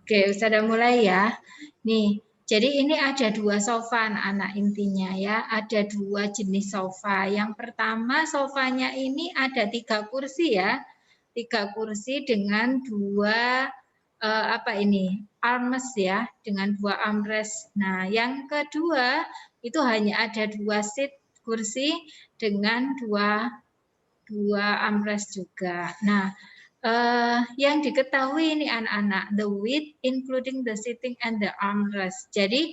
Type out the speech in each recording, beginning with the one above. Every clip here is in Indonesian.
Oke, Ustazah mulai ya. Nih, jadi ini ada dua sofa anak intinya ya. Ada dua jenis sofa. Yang pertama sofanya ini ada 3 kursi ya. 3 kursi dengan dua armrest ya, dengan 2 armrest. Nah, yang kedua itu hanya ada 2 seat kursi dengan dua armrest juga. Nah, yang diketahui ini anak-anak, the width including the seating and the armrest. Jadi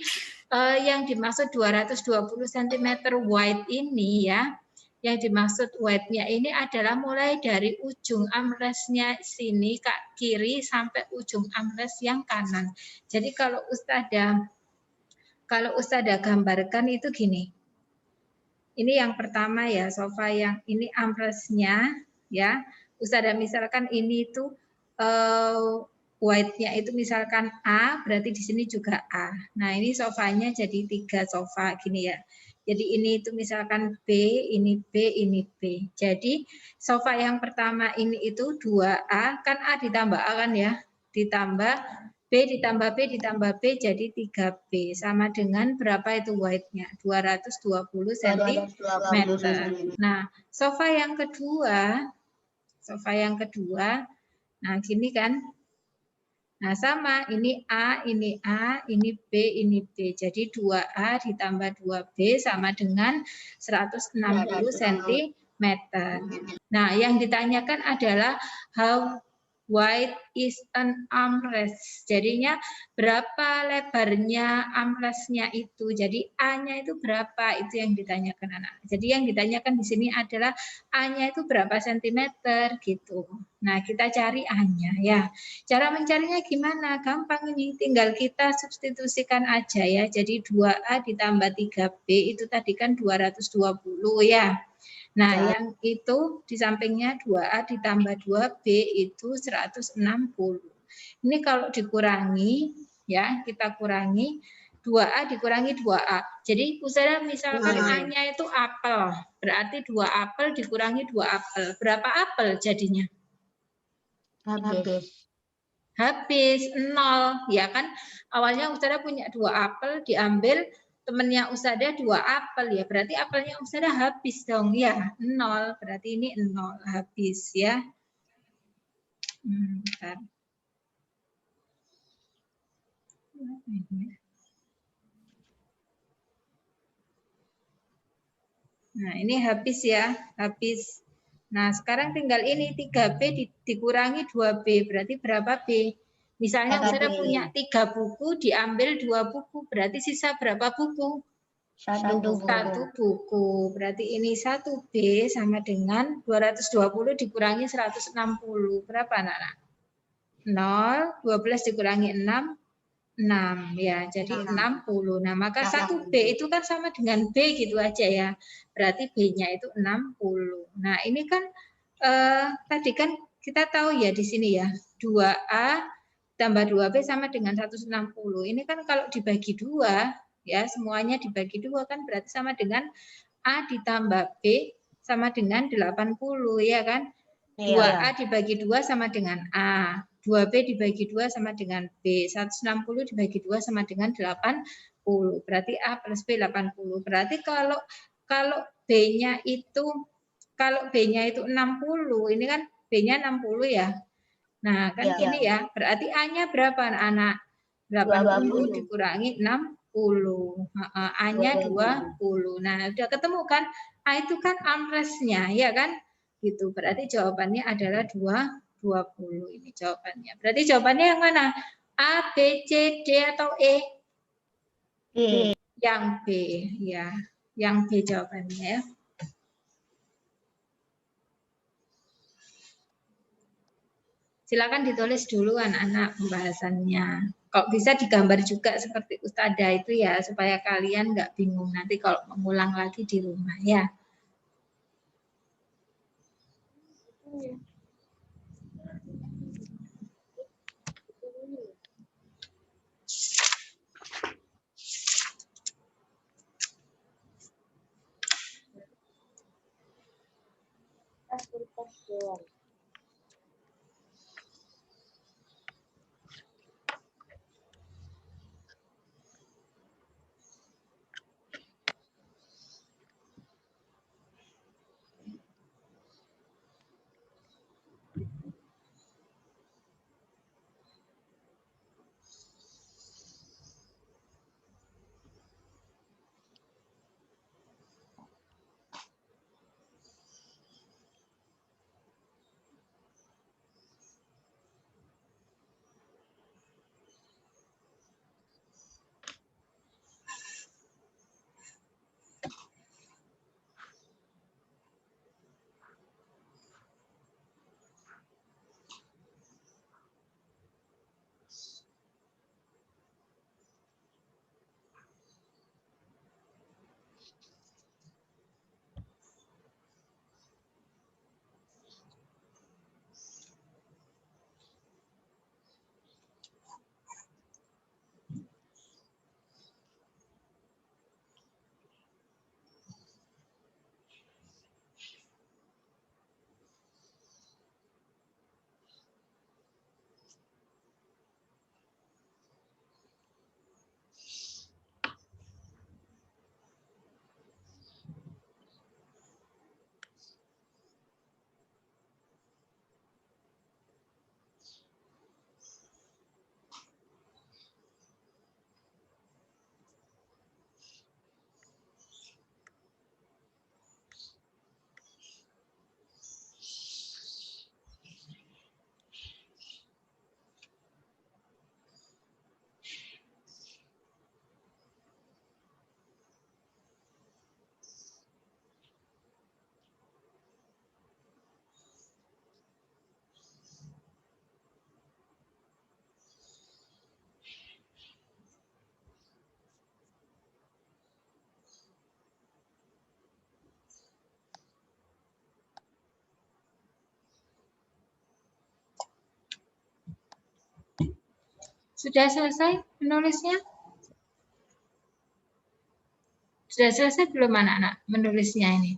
yang dimaksud 220 cm wide ini ya, yang dimaksud wide-nya ini adalah mulai dari ujung armrest-nya sini ke kiri sampai ujung armrest yang kanan. Jadi kalau Ustazah gambarkan itu gini. Ini yang pertama ya, sofa yang ini armrest-nya ya. Ustazah misalkan ini itu white-nya itu misalkan A, berarti di sini juga A. Nah, ini sofanya jadi 3 sofa gini ya. Jadi ini itu misalkan B, ini B, ini B. Jadi sofa yang pertama ini itu 2A, kan A ditambah A kan ya. Ditambah B ditambah B ditambah B jadi 3B. Sama dengan berapa itu white-nya? 220 cm. Nah, sofa yang kedua, nah gini kan. Nah sama, ini A, ini A, ini B, ini B. Jadi 2A ditambah 2B sama dengan 160 cm. Nah yang ditanyakan adalah how wide is an armrest. Jadinya berapa lebarnya armrestnya itu. Jadi A-nya itu berapa, itu yang ditanyakan anak. Jadi yang ditanyakan di sini adalah A-nya itu berapa sentimeter gitu. Nah kita cari A-nya ya. Cara mencarinya gimana? Gampang ini, tinggal kita substitusikan aja ya. Jadi 2A ditambah 3B itu tadi kan 220 ya. Nah, yang itu di sampingnya 2A ditambah 2B itu 160. Ini kalau dikurangi, ya kita kurangi, 2A dikurangi 2A. Jadi Ustazah misalkan A-nya itu apel, berarti 2 apel dikurangi 2 apel. Berapa apel jadinya? Habis 0, ya kan? Awalnya Ustazah punya 2 apel, diambil temennya Ustazah 2 apel ya, berarti apelnya Ustazah habis dong ya, 0, berarti ini 0 habis ya. Bentar. Nah ini habis ya, habis. Nah sekarang tinggal ini 3B dikurangi 2B, berarti berapa B? Misalnya Ustazah punya 3 buku, diambil 2 buku, berarti sisa berapa buku? 1 buku. Berarti ini 1B sama dengan 220 dikurangi 160. Berapa anak-anak? 0, 12 dikurangi 6, 6 ya. Jadi 60. Nah, maka 1B itu kan sama dengan B gitu aja ya. Berarti B-nya itu 60. Nah, ini kan tadi kan kita tahu ya di sini ya. 2A tambah 2B sama dengan 160. Ini kan kalau dibagi 2 ya, semuanya dibagi 2 kan berarti sama dengan A ditambah B sama dengan 80 ya kan? 2A dibagi 2 sama dengan A, 2B dibagi 2 sama dengan B, 160 dibagi 2 sama dengan 80. Berarti A plus B 80. Berarti kalau B-nya itu 60, ini kan B-nya 60 ya. Nah, kan gini ya, berarti A-nya berapa anak-anak? 80 dikurangi 60. A-nya 20. Nah, udah ketemu kan? A itu kan armrest-nya, ya kan? Gitu. Berarti jawabannya adalah 20 ini jawabannya. Berarti jawabannya yang mana? A, B, C, D atau E? B. Yang B, ya. Yang B jawabannya ya. Silakan ditulis dulu anak-anak pembahasannya. Kok bisa digambar juga seperti Ustazah itu ya, supaya kalian nggak bingung nanti kalau mengulang lagi di rumah ya. Sudah selesai menulisnya? Sudah selesai belum anak-anak menulisnya ini?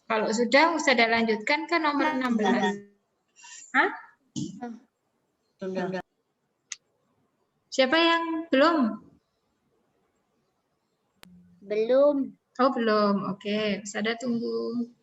Kalau sudah, usah lanjutkan ke nomor 16. Hah? Sudah. Siapa yang belum? Belum. Oh, belum. Oke, Sada tunggu.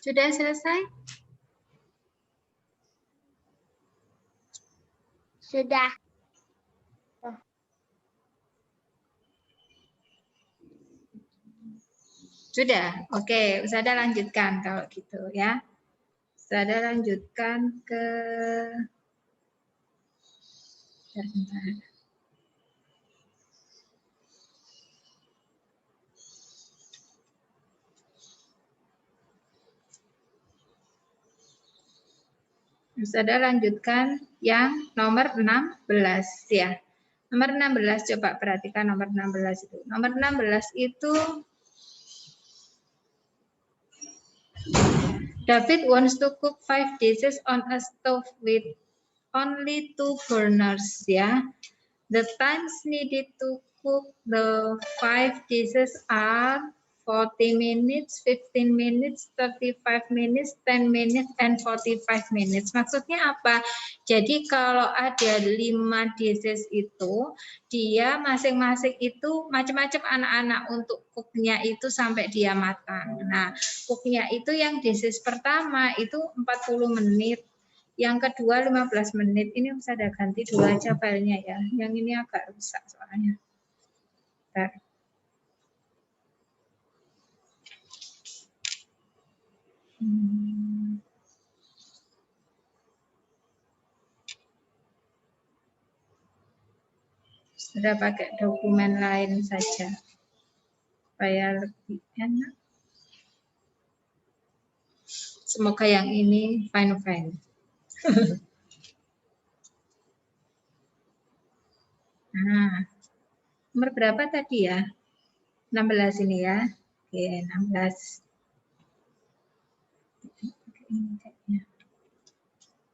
Sudah selesai? Sudah. Sudah. Oke, Sada lanjutkan kalau gitu ya. Sada lanjutkan ke bentar. Sada lanjutkan yang nomor 16 ya. Nomor 16 coba perhatikan nomor 16 itu. Nomor 16 itu David wants to cook 5 dishes on a stove with only 2 burners ya. The times needed to cook the 5 dishes are 40 minutes, 15 minutes, 35 minutes, 10 minutes, and 45 minutes. Maksudnya apa? Jadi kalau ada 5 dishes itu, dia masing-masing itu macam-macam anak-anak untuk cooknya itu sampai dia matang. Nah, cooknya itu yang dishes pertama itu 40 menit. Yang kedua 15 menit. Ini bisa ada ganti 2 aja filenya ya. Yang ini agak rusak soalnya. Bentar. Sudah pakai dokumen lain saja. Supaya lebih enak. Semoga yang ini fine-fine. Nah, nomor berapa tadi ya? 16 ini ya. Oke, 16.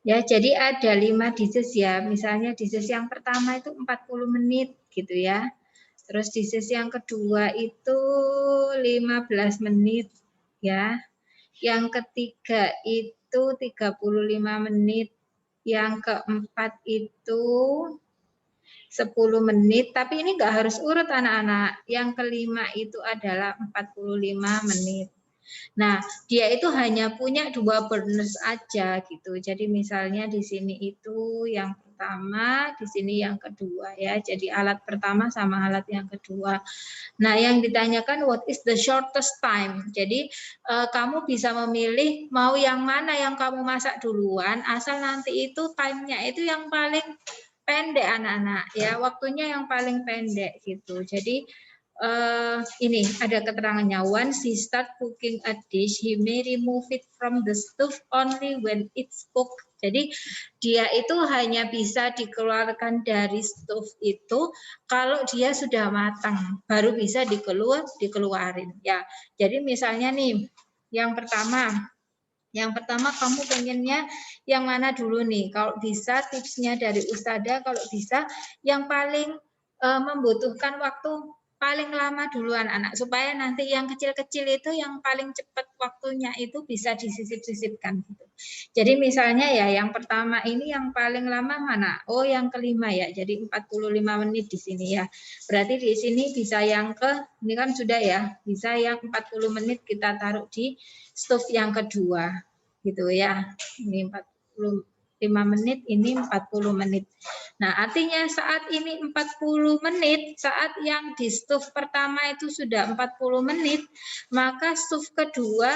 Ya, jadi ada 5 disease ya. Misalnya disease yang pertama itu 40 menit gitu ya. Terus disease yang kedua itu 15 menit ya. Yang ketiga itu 35 menit. Yang keempat itu 10 menit, tapi ini enggak harus urut anak-anak. Yang kelima itu adalah 45 menit. Nah, dia itu hanya punya 2 burners aja gitu. Jadi misalnya di sini itu yang pertama, di sini yang kedua ya. Jadi alat pertama sama alat yang kedua. Nah, yang ditanyakan what is the shortest time? Jadi kamu bisa memilih mau yang mana yang kamu masak duluan, asal nanti itu time-nya itu yang paling pendek anak-anak ya, waktunya yang paling pendek gitu. Jadi ini ada keterangannya. Once he start cooking a dish, he may remove it from the stove only when it's cooked. Jadi dia itu hanya bisa dikeluarkan dari stove itu kalau dia sudah matang, baru bisa dikeluarin. Ya, jadi misalnya nih, yang pertama kamu pengennya yang mana dulu nih? Kalau bisa tipsnya dari Ustada, kalau bisa yang paling membutuhkan waktu paling lama duluan anak, supaya nanti yang kecil-kecil itu yang paling cepat waktunya itu bisa disisip-sisipkan gitu. Jadi misalnya ya yang pertama ini yang paling lama mana? Oh yang kelima ya, jadi 45 menit di sini ya. Berarti di sini bisa yang ini kan sudah ya, bisa yang 40 menit kita taruh di stove yang kedua gitu ya. Ini 45 menit, ini 40 menit. Nah, artinya saat ini 40 menit, saat yang di stove pertama itu sudah 40 menit, maka stove kedua,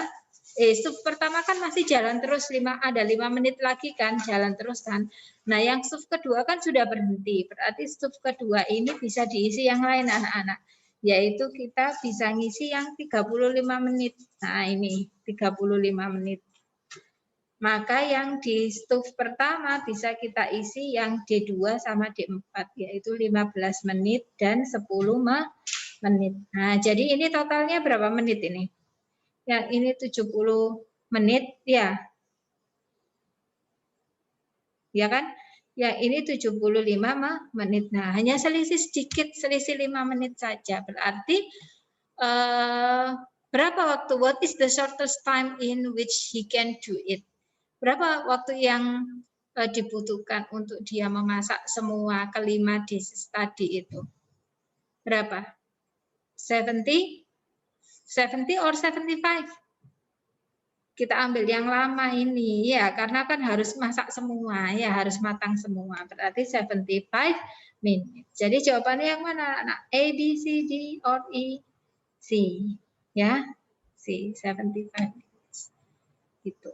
stove pertama kan masih jalan terus, ada 5 menit lagi kan, jalan terus kan. Nah, yang stove kedua kan sudah berhenti, berarti stove kedua ini bisa diisi yang lain anak-anak. Yaitu kita bisa ngisi yang 35 menit. Nah, ini 35 menit. Maka yang di stove pertama bisa kita isi yang D2 sama D4, yaitu 15 menit dan 10 menit. Nah, jadi ini totalnya berapa menit ini? Yang ini 70 menit, ya. Ya kan? Ya, ini 75 menit. Nah, hanya selisih sedikit, selisih 5 menit saja. Berarti berapa waktu? What is the shortest time in which he can do it? Berapa waktu yang dibutuhkan untuk dia memasak semua kelima dish tadi itu? Berapa? 70? 70 or 75? Kita ambil yang lama ini ya, karena kan harus masak semua ya, harus matang semua. Berarti 75 minutes. Jadi jawabannya yang mana? Nah, A, B, C, D, or E, C. Ya, C, 75 minutes. Gitu.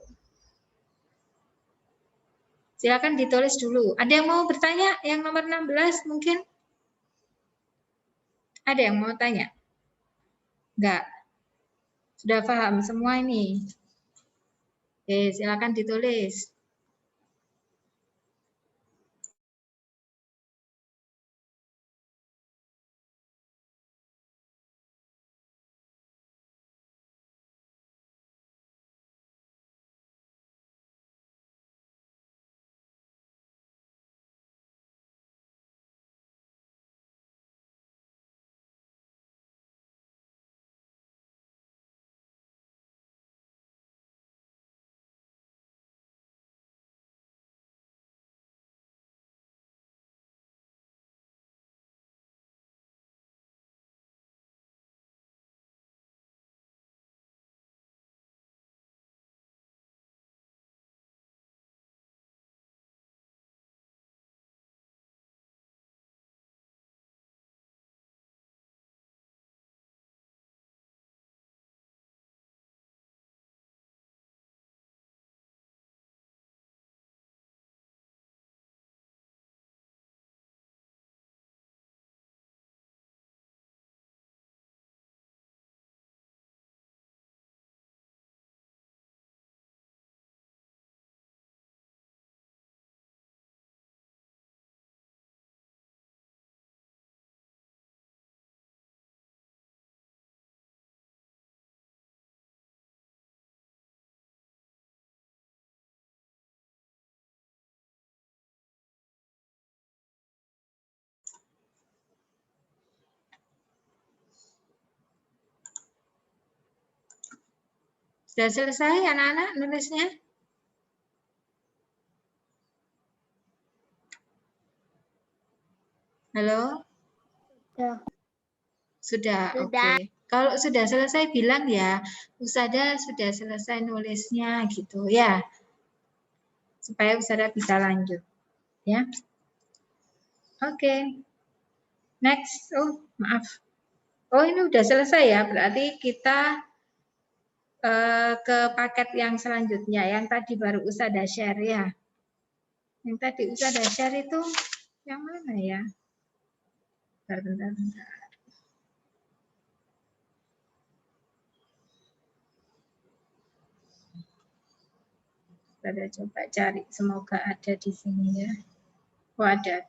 Silakan ditulis dulu. Ada yang mau bertanya? Yang nomor 16 mungkin? Ada yang mau tanya? Enggak. Sudah paham semua ini? Oke, silakan ditulis. Sudah selesai anak-anak nulisnya? Halo? Sudah, oke. Sudah. Kalau sudah selesai bilang ya, Usada sudah selesai nulisnya gitu ya. Supaya Usada bisa lanjut. Ya. Oke. Next. Oh, maaf. Oh, ini udah selesai ya. Berarti kita ke paket yang selanjutnya. Yang tadi baru Usada share ya. Yang tadi Usada share itu yang mana ya? Bentar. Kita coba cari, semoga ada di sini ya. Oh, ada.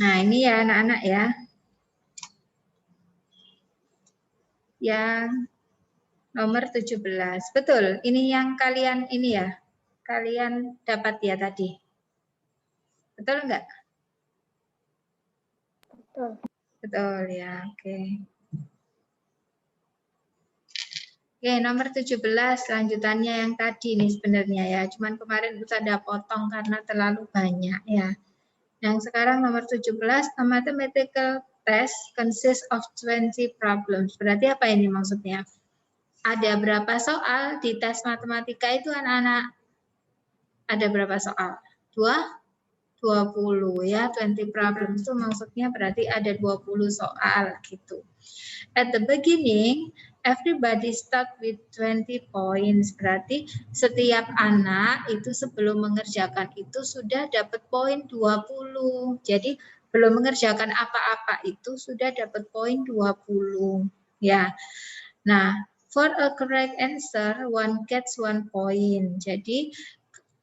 Nah, ini ya anak-anak ya. Yang nomor 17. Betul, ini yang kalian ini ya. Kalian dapat ya tadi. Betul enggak? Betul. Betul ya, oke. Oke, nomor 17 lanjutannya yang tadi nih sebenarnya ya. Cuman kemarin ada potong karena terlalu banyak ya. Yang sekarang nomor 17, a mathematical test consists of 20 problems. Berarti apa ini maksudnya? Ada berapa soal di tes matematika itu anak-anak? Ada berapa soal? 20 ya, 20 problems itu maksudnya berarti ada 20 soal gitu. At the beginning, everybody start with 20 points. Berarti setiap anak itu sebelum mengerjakan itu sudah dapat poin 20. Jadi belum mengerjakan apa-apa itu sudah dapat poin 20. Ya. Nah, for a correct answer, one gets 1 point. Jadi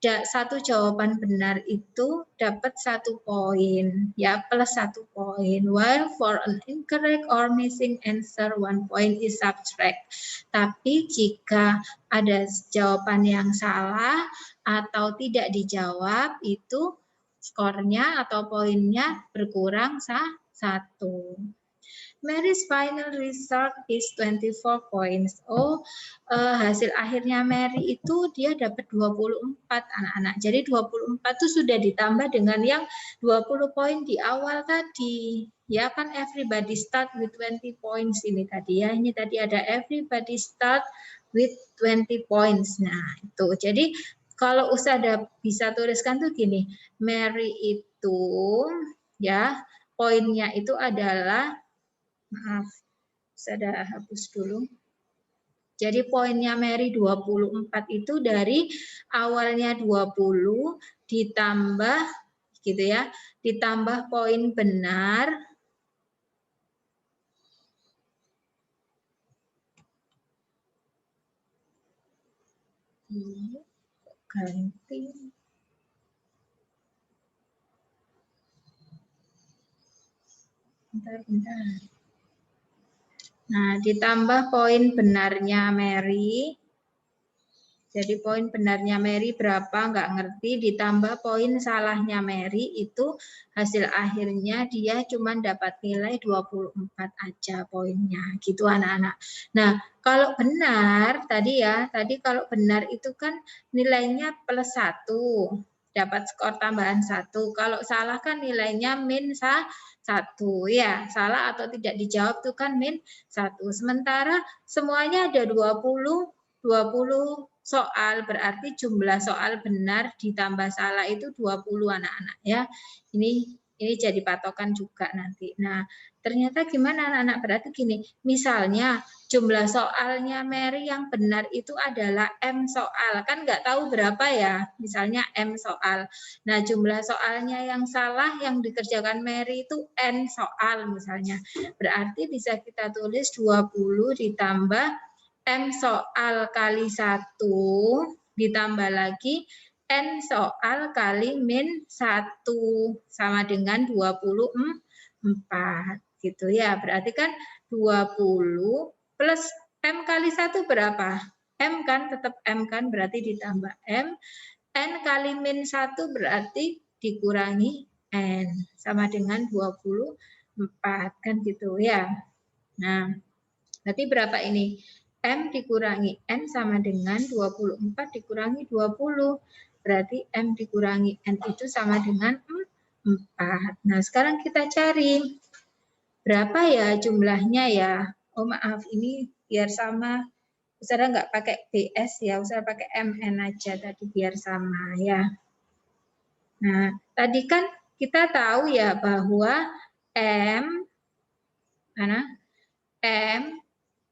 satu jawaban benar itu dapat 1 poin, ya plus 1 poin. While for an incorrect or missing answer, 1 point is subtract. Tapi jika ada jawaban yang salah atau tidak dijawab, itu skornya atau poinnya berkurang 1. Mary's final result is 24 points. Oh, hasil akhirnya Mary itu dia dapat 24 anak-anak. Jadi 24 itu sudah ditambah dengan yang 20 poin di awal tadi. Ya kan everybody start with 20 points ini tadi ya. Ini tadi ada everybody start with 20 points. Nah, itu. Jadi kalau Usada bisa tuliskan tuh gini, Mary itu ya poinnya itu adalah, maaf, saya hapus dulu. Jadi poinnya Mary 24 itu dari awalnya 20 ditambah gitu ya, ditambah poin benar ganti. Bentar. Nah, ditambah poin benarnya Mary. Jadi poin benarnya Mary berapa nggak ngerti, ditambah poin salahnya Mary itu hasil akhirnya dia cuma dapat nilai 24 aja poinnya gitu anak-anak. Nah kalau benar tadi ya, tadi kalau benar itu kan nilainya plus 1, dapat skor tambahan 1. Kalau salah kan nilainya min 1 ya, salah atau tidak dijawab itu kan min 1. Sementara semuanya ada 20 soal, berarti jumlah soal benar ditambah salah itu 20 anak-anak ya. Ini jadi patokan juga nanti. Nah, ternyata gimana anak-anak? Berarti gini, misalnya jumlah soalnya Mary yang benar itu adalah M soal. Kan nggak tahu berapa ya, misalnya M soal. Nah, jumlah soalnya yang salah yang dikerjakan Mary itu N soal misalnya. Berarti bisa kita tulis 20 ditambah M soal kali 1 ditambah lagi N soal kali min 1 sama dengan 24 gitu ya. Berarti kan 20 plus M kali 1 berapa? M kan tetap M kan berarti ditambah M. N kali min 1 berarti dikurangi N sama dengan 24 kan gitu ya. Nah, Berarti berapa ini? M dikurangi N sama dengan 24 dikurangi 20. Berarti M dikurangi N itu sama dengan 4. Nah, sekarang kita cari. Berapa ya jumlahnya ya? Oh maaf, ini biar sama. Usara nggak pakai BS ya, usara pakai MN aja tadi biar sama ya. Nah, tadi kan kita tahu ya bahwa M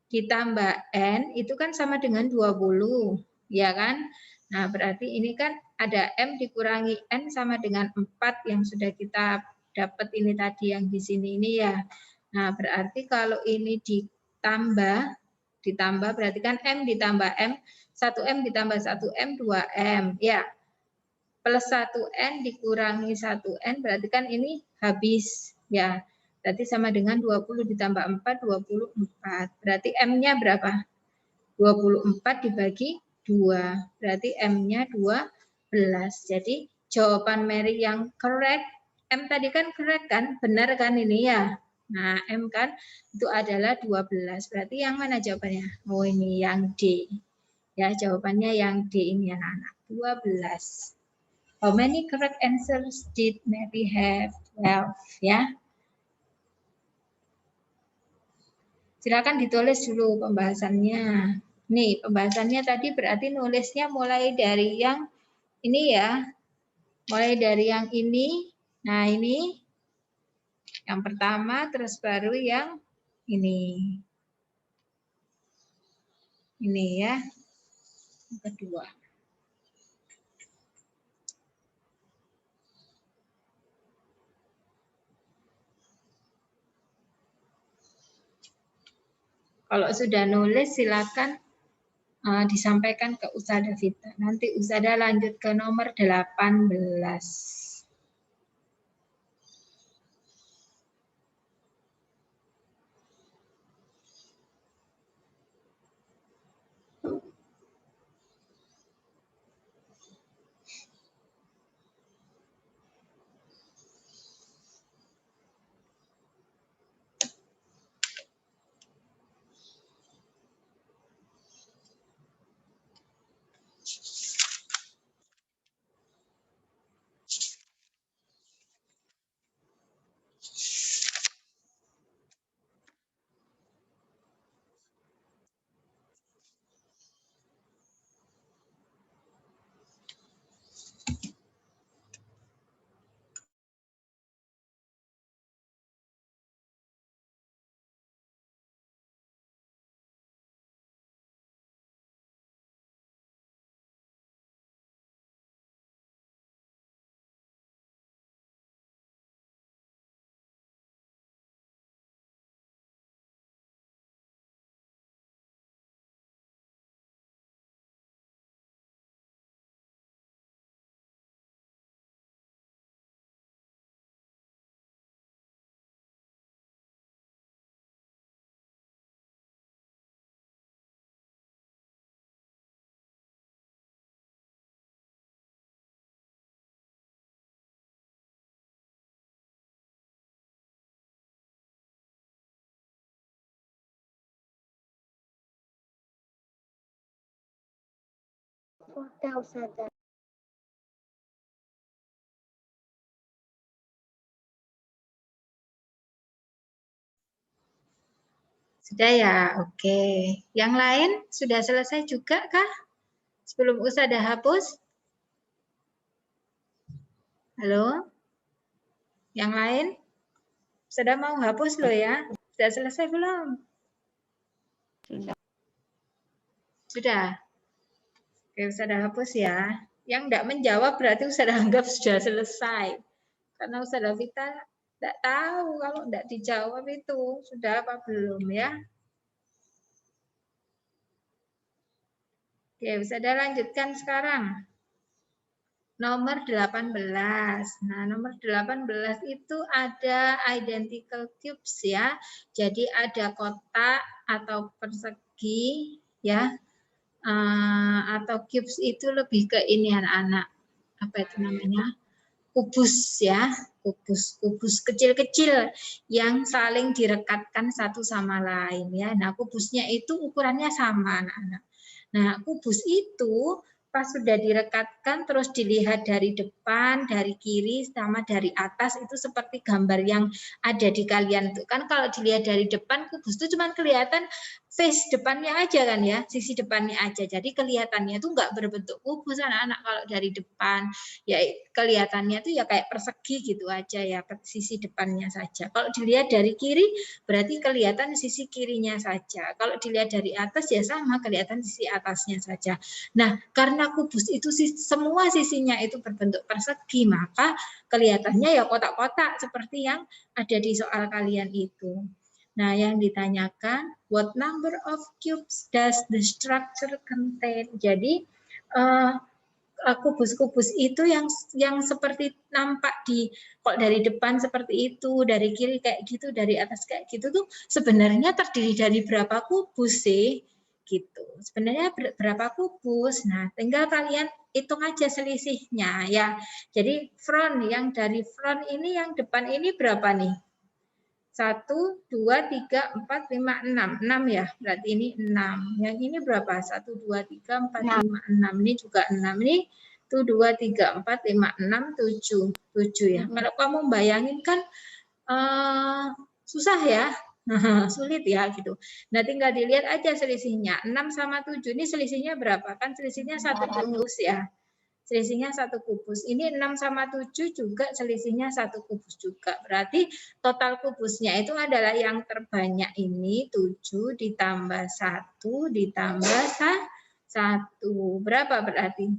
ditambah N itu kan sama dengan 20, ya kan? Nah, berarti ini kan ada M dikurangi N sama dengan 4 yang sudah kita dapat ini tadi yang di sini ini ya. Nah, berarti kalau ini ditambah berarti kan M ditambah M, 1M ditambah 1M, 2M. Ya, plus 1N dikurangi 1N berarti kan ini habis. Ya, berarti sama dengan 20 ditambah 4, 24. Berarti M-nya berapa? 24 dibagi 2. Berarti M-nya 12. Jadi jawaban Mary yang correct, M tadi kan correct kan? Benar kan ini ya? Nah, M kan itu adalah 12. Berarti yang mana jawabannya? Oh, ini yang D. Ya, jawabannya yang D ini anak-anak. 12. How many correct answers did Mary have? 12, ya. Silakan ditulis dulu pembahasannya. Nih, pembahasannya tadi berarti nulisnya mulai dari yang ini ya. Mulai dari yang ini. Nah, ini yang pertama, terus baru yang ini. Ini ya. Yang kedua. Kalau sudah nulis silakan disampaikan ke Usada Vita. Nanti Usada lanjut ke nomor 18. Sudah, Ustazah. Sudah ya? Oke. Yang lain sudah selesai juga kah? Sebelum Usada hapus? Halo? Yang lain? Sudah mau hapus loh ya? Sudah selesai belum? Sudah? Oke, Usada hapus ya. Yang tidak menjawab berarti Usada anggap sudah selesai. Karena Usada Vita tidak tahu kalau tidak dijawab itu sudah apa belum ya. Oke, Usada lanjutkan sekarang. Nomor 18. Nah, nomor 18 itu ada identical cubes ya. Jadi ada kotak atau persegi ya. Atau cubes itu lebih ke ini anak-anak. Apa itu namanya? kubus ya, kubus kecil-kecil yang saling direkatkan satu sama lain ya. Nah, kubusnya itu ukurannya sama anak-anak. Nah, kubus itu pas sudah direkatkan terus dilihat dari depan, dari kiri, sama dari atas itu seperti gambar yang ada di kalian tuh. Kan kalau dilihat dari depan kubus itu cuma kelihatan face depannya aja kan ya, sisi depannya aja. Jadi kelihatannya itu enggak berbentuk kubus anak-anak kalau dari depan. Ya kelihatannya tuh ya kayak persegi gitu aja ya, sisi depannya saja. Kalau dilihat dari kiri berarti kelihatan sisi kirinya saja. Kalau dilihat dari atas ya sama, kelihatan sisi atasnya saja. Nah, karena kubus itu semua sisinya itu berbentuk persegi, maka kelihatannya ya kotak-kotak seperti yang ada di soal kalian itu. Nah, yang ditanyakan, what number of cubes does the structure contain? Jadi, kubus-kubus itu yang seperti nampak kok dari depan seperti itu, dari kiri kayak gitu, dari atas kayak gitu tuh sebenarnya terdiri dari berapa kubus sih? Gitu. Sebenarnya berapa kubus? Nah, tinggal kalian hitung aja selisihnya ya. Jadi yang dari front ini, yang depan ini berapa nih? 1, 2, 3, 4, 5, 6. 6 ya, berarti ini 6. Yang ini berapa? 1, 2, 3, 4, 5, 6. Ini juga 6. Ini 1, 2, 3, 4, 5, 6, 7. 7 ya. Kalau kamu bayangin kan susah ya. Sulit ya gitu. Nah, tinggal dilihat aja selisihnya. 6 sama 7 ini selisihnya berapa? Kan selisihnya 1 kubus ya. Selisihnya 1 kubus. Ini 6 sama 7 juga selisihnya 1 kubus juga. Berarti total kubusnya itu adalah yang terbanyak ini 7 ditambah 1 ditambah 1. Berapa berarti?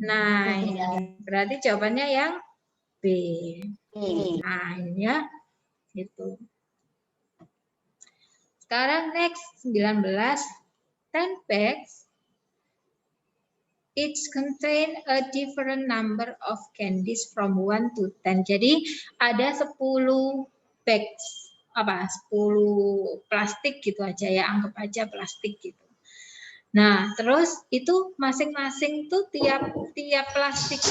Nah, ini berarti jawabannya yang B. Nah, ini ya. Gitu. Sekarang next 19. 10 bags each contain a different number of candies from 1 to 10. Jadi ada 10 bags, 10 plastik gitu aja ya, anggap aja plastik gitu. Nah, terus itu masing-masing tuh tiap plastik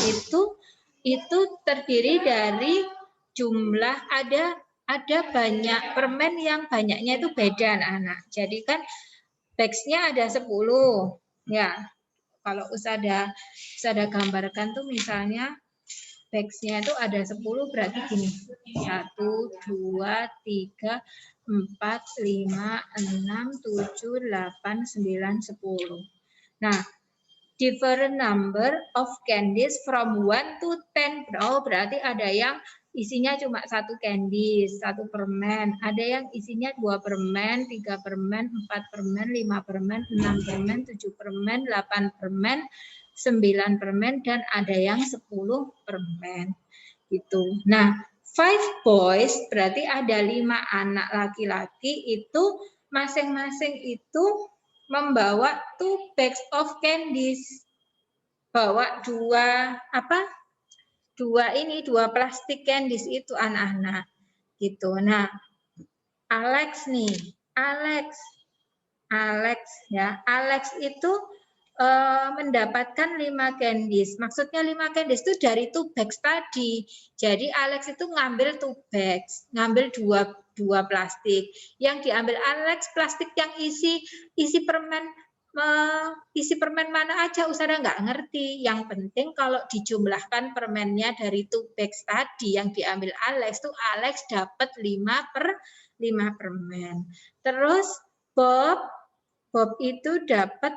itu terdiri dari jumlah ada banyak permen yang banyaknya itu beda anak-anak. Jadi kan bags-nya ada 10 ya. Kalau usada gambarkan tuh misalnya bags-nya itu ada 10 berarti gini. 1, 2, 3, 4, 5, 6, 7, 8, 9, 10. Nah, different number of candies from 1 to 10. Oh, berarti ada yang isinya cuma 1 candies, 1 permen. Ada yang isinya 2 permen, 3 permen, 4 permen, 5 permen, 6 permen, 7 permen, 8 permen, 9 permen, dan ada yang 10 permen. Gitu. Nah, 5 boys berarti ada 5 anak laki-laki itu masing-masing itu membawa 2 bags of candies. Bawa 2 plastik candies itu anak-anak. Gitu. Nah, Alex ya. Alex itu mendapatkan 5 candies. Maksudnya 5 candies itu dari 2 bags tadi. Jadi Alex itu ngambil 2 bags, ngambil 2 plastik. Yang diambil Alex plastik yang isi permen mana aja usada nggak ngerti. Yang penting kalau dijumlahkan permennya dari 2 bags tadi yang diambil Alex tuh Alex dapat 5 permen. Terus Bob itu dapat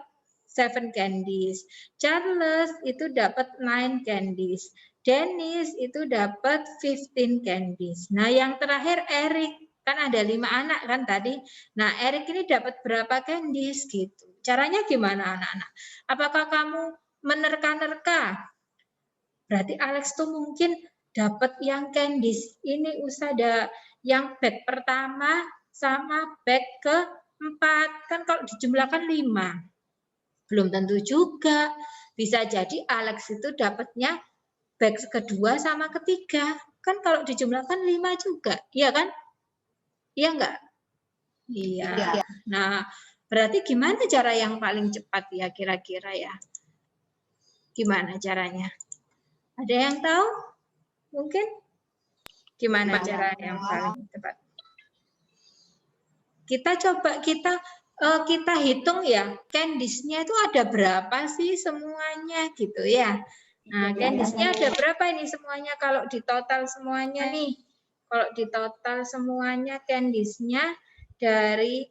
7 candies. Charles itu dapat 9 candies. Dennis itu dapat 15 candies. Nah, yang terakhir Eric, kan ada 5 anak kan tadi. Nah, Eric ini dapat berapa candies gitu. Caranya gimana anak-anak? Apakah kamu menerka-nerka? Berarti Alex tuh mungkin dapat yang candies ini usada yang bag pertama sama bag keempat. Kan kalau dijumlahkan 5. Belum tentu juga. Bisa jadi Alex itu dapatnya bag kedua sama ketiga. Kan kalau dijumlahkan 5 juga. Iya kan? Iya enggak? Iya. Nah, berarti gimana cara yang paling cepat ya kira-kira ya? Gimana caranya? Ada yang tahu? Mungkin? Gimana cara yang paling tepat? Kita coba kita hitung ya, candies-nya itu ada berapa sih semuanya gitu ya. Nah, candies-nya ada berapa ini semuanya kalau di total semuanya nih? Kalau di total semuanya candies-nya dari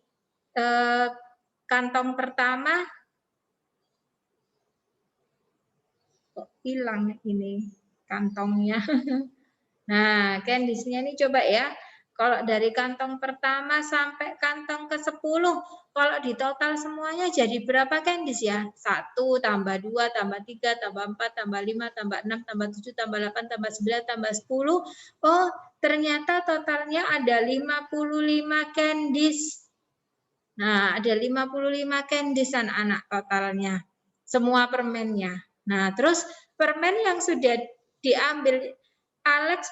kantong pertama kok hilang ini kantongnya. Nah, candies-nya ini coba ya. Kalau dari kantong pertama sampai kantong ke-10, kalau di total semuanya jadi berapa candies ya? 1 tambah 2 tambah 3 tambah 4 tambah 5 tambah 6 tambah 7 tambah 8 tambah 9 tambah 10. Oh, ternyata totalnya ada 55 candies. Nah, ada 55 candies anak-anak totalnya. Semua permennya. Nah, terus permen yang sudah diambil Alex,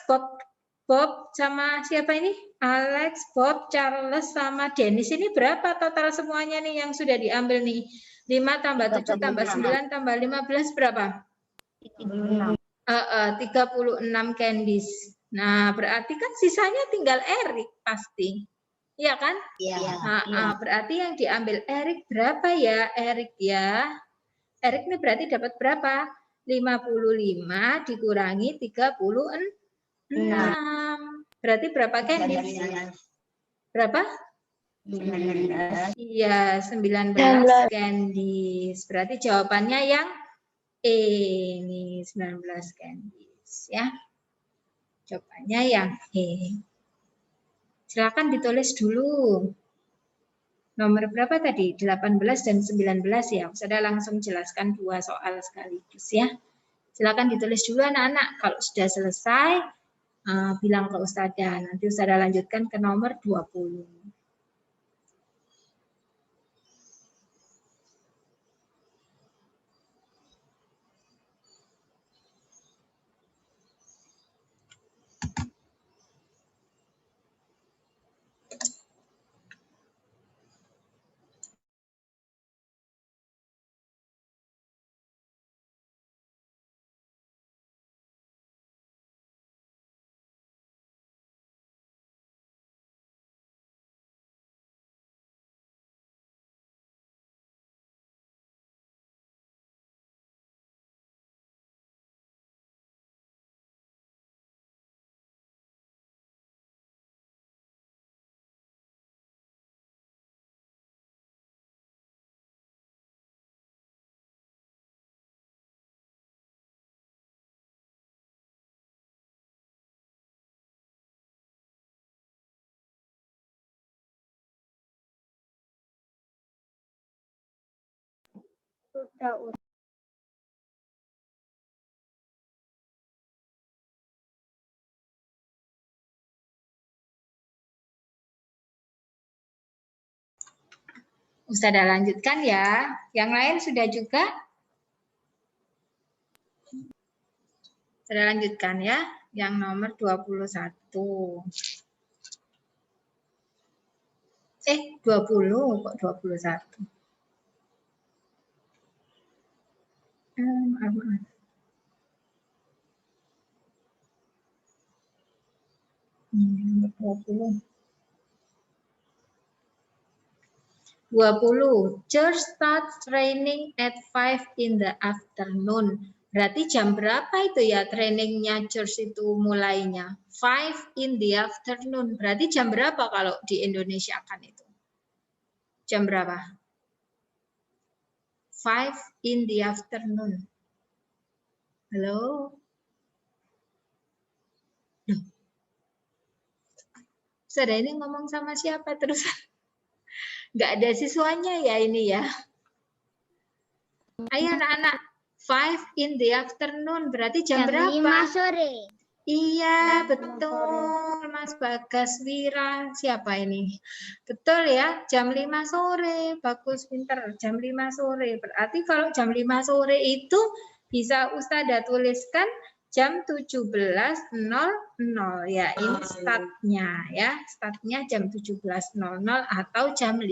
Bob sama siapa ini? Alex, Bob, Charles sama Dennis ini berapa total semuanya nih yang sudah diambil nih? 5 tambah 7 tambah 9 tambah 15 berapa? 36 candies. Nah, berarti kan sisanya tinggal Erik pasti. Iya kan? Iya. Berarti yang diambil Erik berapa ya? Erik ya. Erik ini berarti dapat berapa? 55 dikurangi 36. Berarti berapa candies? Berapa? 19. Iya, 19 candies. Berarti jawabannya yang E nih, 19 candies ya. Jawabannya yang E. Silakan ditulis dulu. Nomor berapa tadi? 18 dan 19 ya. Sudah langsung jelaskan 2 soal sekaligus ya. Silakan ditulis dulu anak-anak. Kalau sudah selesai, bilang ke Ustadzah. Nanti Ustadzah lanjutkan ke nomor 20. Ustadzah lanjutkan ya. Yang lain sudah juga? Sudah lanjutkan ya. Yang nomor 21. 20 kok 21. Maaf. 20. Church starts training at 5 in the afternoon. Berarti jam berapa itu ya trainingnya church itu mulainya? 5 in the afternoon. Berarti jam berapa kalau di Indonesia kan itu? Jam berapa? 5 in the afternoon. Halo? Saudara ini ngomong sama siapa terus? Nggak ada siswanya ya ini ya. Ayo anak-anak, 5 in the afternoon berarti jam berapa? 5 sore. Iya, betul Mas Bagas Wira. Siapa ini? Betul ya, jam 5 sore. Bagus, pinter. Jam 5 sore. Berarti kalau jam 5 sore itu bisa Ustadzah tuliskan jam 17.00 ya. Ini startnya ya. Startnya jam 17.00 atau jam 5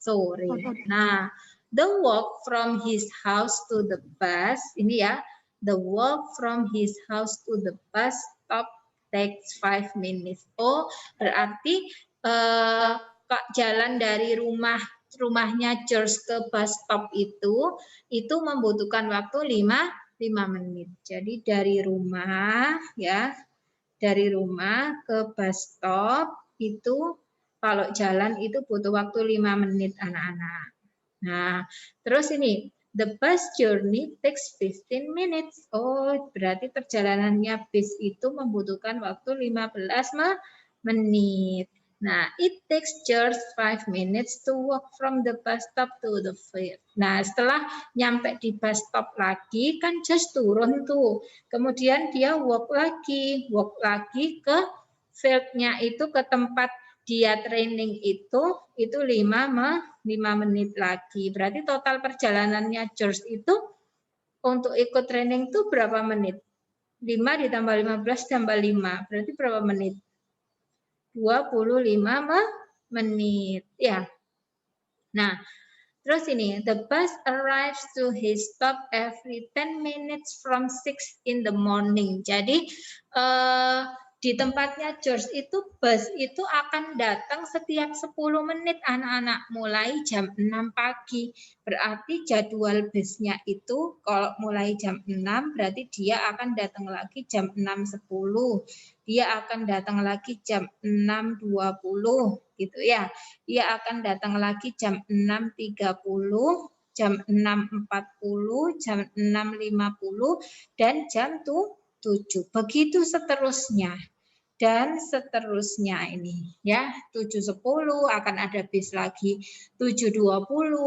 sore. Nah, the walk from his house to the bus ini ya. The walk from his house to the bus stop takes 5 minutes. Oh, berarti jalan dari rumahnya George ke bus stop itu membutuhkan waktu 5 menit. Jadi dari rumah ke bus stop itu kalau jalan itu butuh waktu 5 menit anak-anak. Nah, terus ini the bus journey takes 15 minutes. Oh, berarti perjalanannya bis itu membutuhkan waktu 15 menit. Nah, it takes George 5 minutes to walk from the bus stop to the field. Nah, setelah nyampe di bus stop lagi, kan George turun tuh. Kemudian dia walk lagi ke field-nya itu, ke tempat dia training itu 5 menit lagi. Berarti total perjalanannya George itu untuk ikut training itu berapa menit? 5 ditambah 15 tambah 5. Berarti berapa menit? 25 menit. Ya. Nah, terus ini, the bus arrives to his stop every 10 minutes from 6 in the morning. Jadi, di tempatnya George itu bus itu akan datang setiap 10 menit anak-anak, mulai jam 6 pagi. Berarti jadwal busnya itu kalau mulai jam 6 berarti dia akan datang lagi jam 6.10. Dia akan datang lagi jam 6.20 gitu ya. Dia akan datang lagi jam 6.30, jam 6.40, jam 6.50 dan jam 7. Begitu seterusnya. Dan seterusnya ini ya, 7.10 akan ada bis lagi, 7.20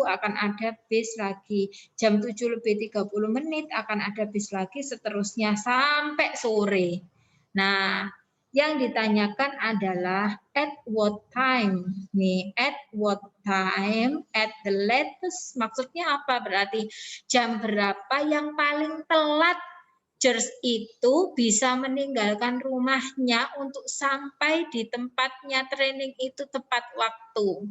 akan ada bis lagi, jam 7:30 akan ada bis lagi, seterusnya sampai sore. Nah, yang ditanyakan adalah at what time. Nih, at what time, at the latest, maksudnya apa? Berarti jam berapa yang paling telat George itu bisa meninggalkan rumahnya untuk sampai di tempatnya training itu tepat waktu.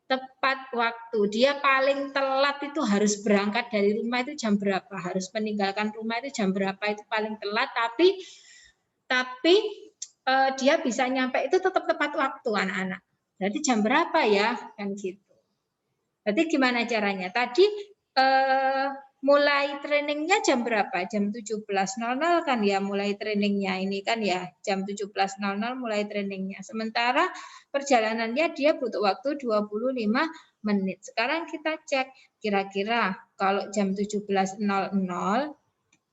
Tepat waktu. Dia paling telat itu harus berangkat dari rumah itu jam berapa? Harus meninggalkan rumah itu jam berapa? Itu paling telat, tapi dia bisa nyampe itu tetap tepat waktu anak-anak. Jadi jam berapa ya? Kan gitu. Berarti gimana caranya? Tadi mulai trainingnya jam berapa? Jam 17.00 kan ya mulai trainingnya ini kan ya. Jam 17.00 mulai trainingnya. Sementara perjalanannya dia butuh waktu 25 menit. Sekarang kita cek kira-kira kalau jam 17.00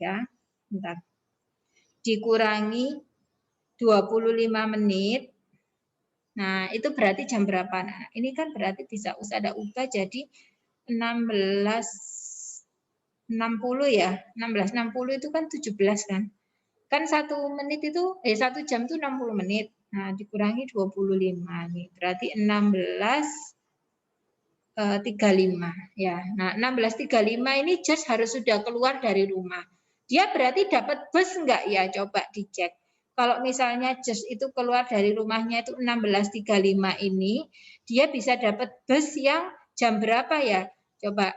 ya, bentar. Dikurangi 25 menit. Nah, itu berarti jam berapa? Nah, ini kan berarti bisa ada ubah jadi 16.60 ya. 16.60 itu kan 17 kan. Kan 1 menit itu 1 jam itu 60 menit. Nah, dikurangi 25 nih. Berarti 16.35 ya. Nah, 16.35 ini just harus sudah keluar dari rumah. Dia berarti dapat bus enggak ya? Coba dicek. Kalau misalnya just itu keluar dari rumahnya itu 16.35 ini, dia bisa dapat bus yang jam berapa ya? Coba.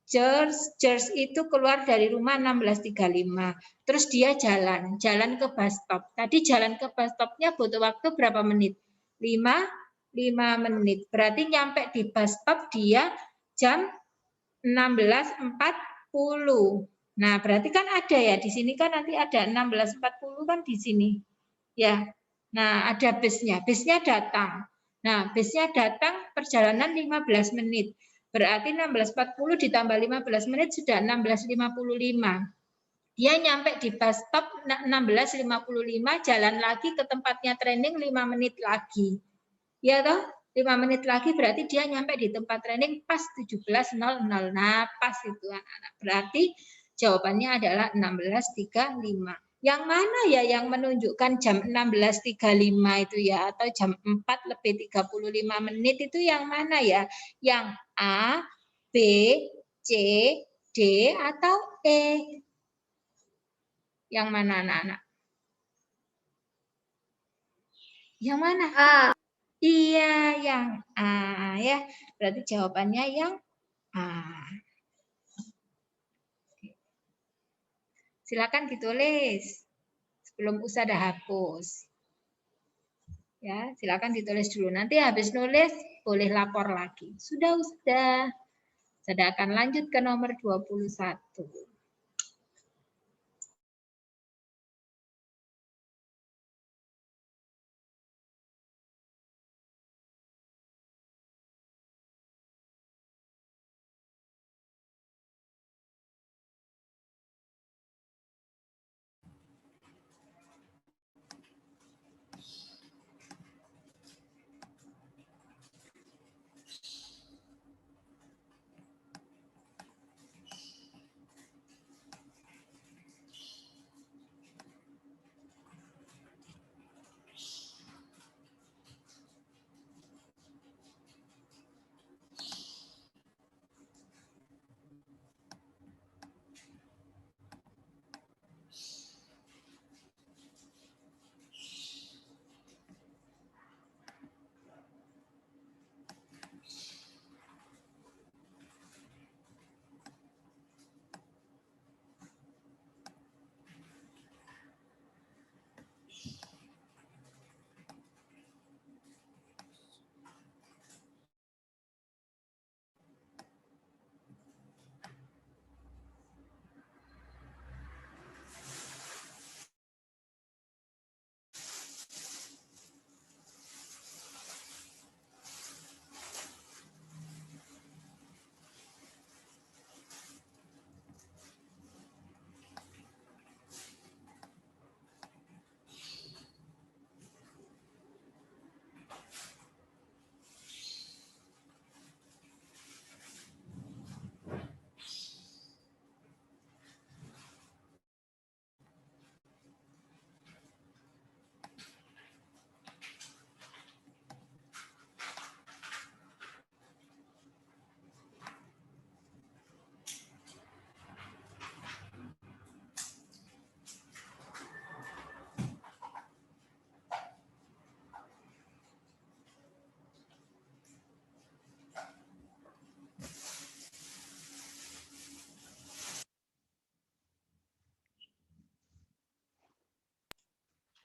George itu keluar dari rumah 16.35. Terus dia jalan ke bus stop. Tadi jalan ke bus stopnya butuh waktu berapa menit? 5 menit. Berarti nyampe di bus stop dia jam 16.40. Nah, berarti kan ada ya di sini kan nanti ada 16.40 kan di sini. Ya. Nah, ada busnya. Busnya datang. Nah, busnya datang perjalanan 15 menit. Berarti 16.40 ditambah 15 menit sudah 16.55. Dia nyampe di bus stop 16.55, jalan lagi ke tempatnya training 5 menit lagi. Ya toh? 5 menit lagi berarti dia nyampe di tempat training pas 17.00. Nah, pas itu anak-anak. Berarti jawabannya adalah 16.35. Yang mana ya yang menunjukkan jam 16.35 itu ya, atau jam 4:35 itu yang mana ya? Yang A, B, C, D, atau E? Yang mana anak-anak? Yang mana? A. Iya, yang A ya. Berarti jawabannya yang A. Silakan ditulis sebelum Ustazah hapus. Ya, silakan ditulis dulu. Nanti habis nulis boleh lapor lagi. Sudah. Saya akan lanjut ke nomor 21.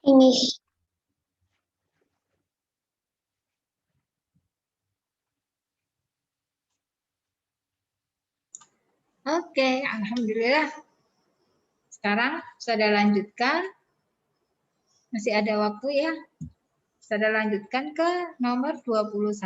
Finish. Oke, alhamdulillah. Sekarang sudah lanjutkan. Masih ada waktu ya. Sudah lanjutkan ke nomor 21.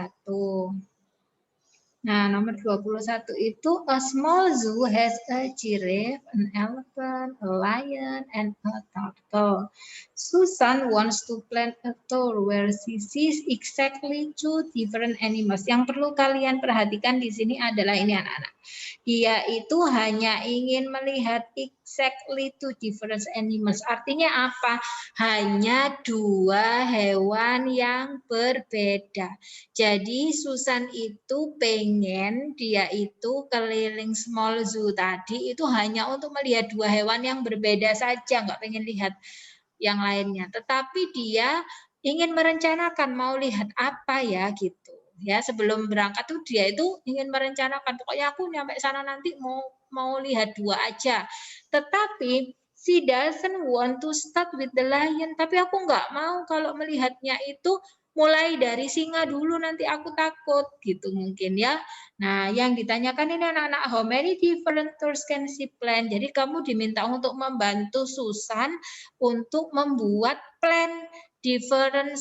Nah, nomor 21 itu a small zoo has a giraffe, an elephant, a lion, and a turtle. Susan wants to plant a tour where she sees exactly two different animals. Yang perlu kalian perhatikan di sini adalah ini anak-anak. Dia itu hanya ingin melihat exactly two different animals. Artinya apa? Hanya dua hewan yang berbeda. Jadi Susan itu pengen dia itu keliling small zoo tadi itu hanya untuk melihat dua hewan yang berbeda saja, nggak pengen lihat yang lainnya. Tetapi dia ingin merencanakan mau lihat apa ya gitu. Ya, sebelum berangkat tuh dia itu ingin merencanakan pokoknya aku nyampe sana nanti mau lihat dua aja. Tetapi she doesn't want to start with the lion, tapi aku nggak mau kalau melihatnya itu mulai dari singa dulu, nanti aku takut gitu mungkin ya. Nah, yang ditanyakan ini anak-anak, how many different tours can she plan? Jadi kamu diminta untuk membantu Susan untuk membuat plan different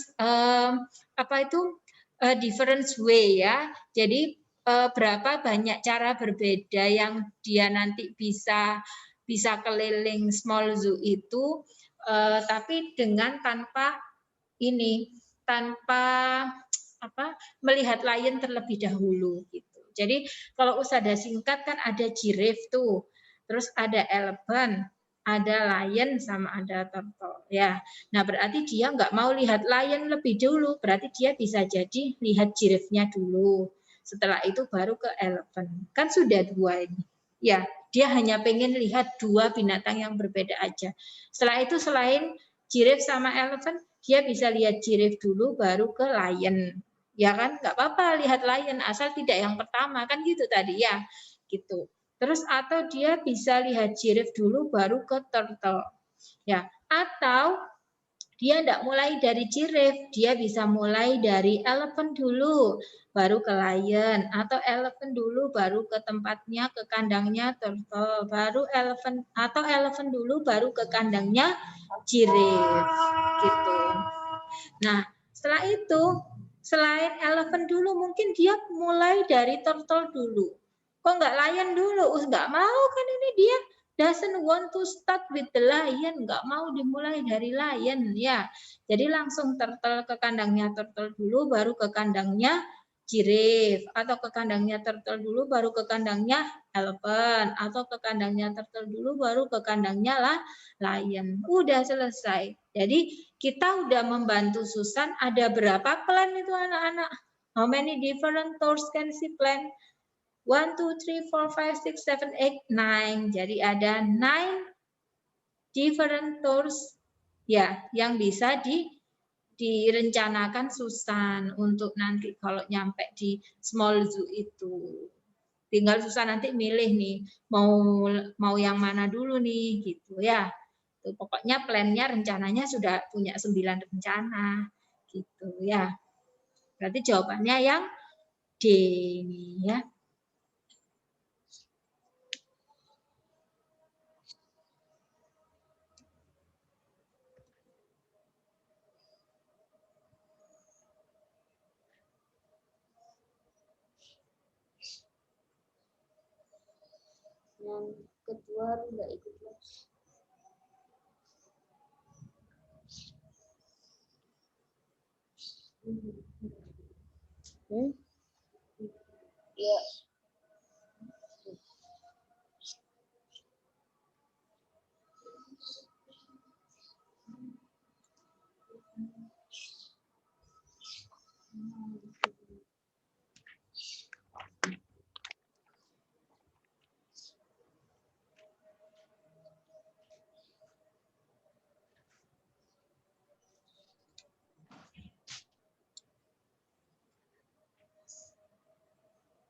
different way ya. Jadi berapa banyak cara berbeda yang dia nanti bisa keliling small zoo itu, tapi dengan tanpa melihat lion terlebih dahulu gitu. Jadi kalau Ustazah singkat kan ada giraffe tuh, terus ada elephant, ada lion sama ada turtle ya. Nah berarti dia nggak mau lihat lion lebih dulu, berarti dia bisa jadi lihat giraffe-nya dulu. Setelah itu baru ke elephant. Kan sudah dua ini. Ya, dia hanya pengen lihat dua binatang yang berbeda aja. Setelah itu selain giraffe sama elephant, dia bisa lihat giraffe dulu baru ke lion. Ya kan? Nggak apa-apa lihat lion asal tidak yang pertama kan gitu tadi ya. Gitu. Terus atau dia bisa lihat giraffe dulu baru ke turtle. Ya, atau dia tidak mulai dari giraffe, dia bisa mulai dari elephant dulu, baru ke lion, atau elephant dulu baru ke tempatnya, ke kandangnya turtle, baru elephant, atau elephant dulu baru ke kandangnya giraffe, gitu. Nah, setelah itu, selain elephant dulu, mungkin dia mulai dari turtle dulu. Kok nggak lion dulu? Nggak mau kan ini dia doesn't want to start with the lion, nggak mau dimulai dari lion ya. Jadi langsung turtle ke kandangnya turtle dulu, baru ke kandangnya giraffe, atau ke kandangnya turtle dulu, baru ke kandangnya elephant, atau ke kandangnya turtle dulu, baru ke kandangnya lion. Udah selesai. Jadi kita udah membantu Susan. Ada berapa plan itu anak-anak? How many different tours can she plan? 1, 2, 3, 4, 5, 6, 7, 8, 9. Jadi ada 9 different tours ya yang bisa direncanakan Susan untuk nanti kalau nyampe di small zoo itu. Tinggal Susan nanti milih nih mau yang mana dulu nih gitu ya. Pokoknya plannya rencananya sudah punya 9 rencana gitu ya. Berarti jawabannya yang D nih ya. Yang kedua nggak ikut les. Ya.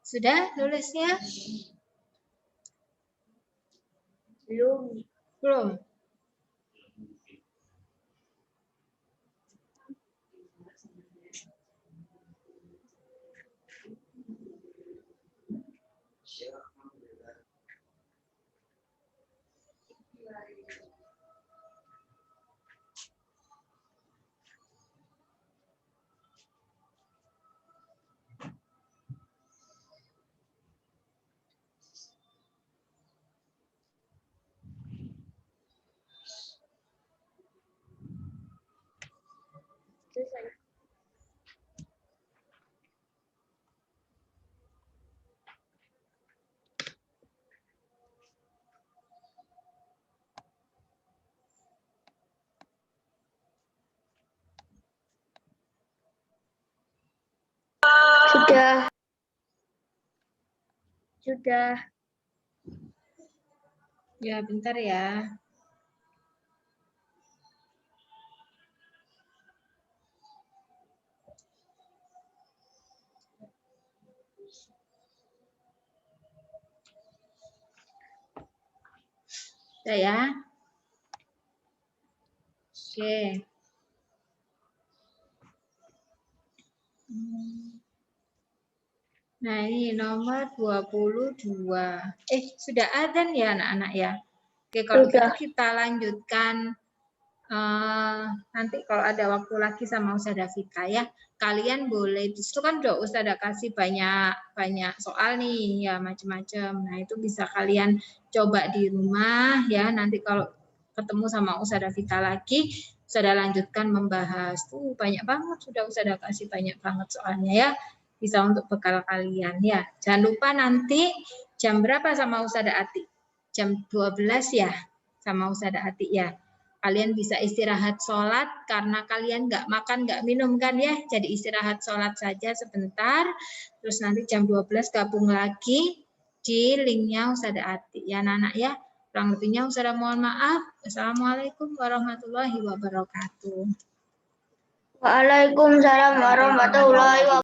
Sudah nulisnya? Belum. Belum. Selesai. Sudah. Sudah. Ya, bentar ya. Sudah ya. Oke. Nah, ini nomor 22. Sudah adzan ya anak-anak ya? Oke, kalau gitu kita lanjutkan nanti kalau ada waktu lagi sama Ustazah Vika ya. Kalian boleh, itu kan udah Ustazah kasih banyak soal nih ya macam-macam. Nah, itu bisa kalian coba di rumah ya. Nanti kalau ketemu sama Ustazah Vika lagi, Ustazah lanjutkan membahas. Tuh banyak banget sudah Ustazah kasih banyak banget soalnya ya. Bisa untuk bekal kalian ya. Jangan lupa nanti jam berapa sama Ustazah Ati? Jam 12 ya sama Ustazah Ati ya. Kalian bisa istirahat sholat karena kalian nggak makan, nggak minum kan ya. Jadi istirahat sholat saja sebentar. Terus nanti jam 12 gabung lagi di linknya Ustazah Ati. Ya anak-anak ya. Kurang lebihnya Ustazah mohon maaf. Wassalamualaikum warahmatullahi wabarakatuh. Waalaikumsalam warahmatullahi wabarakatuh.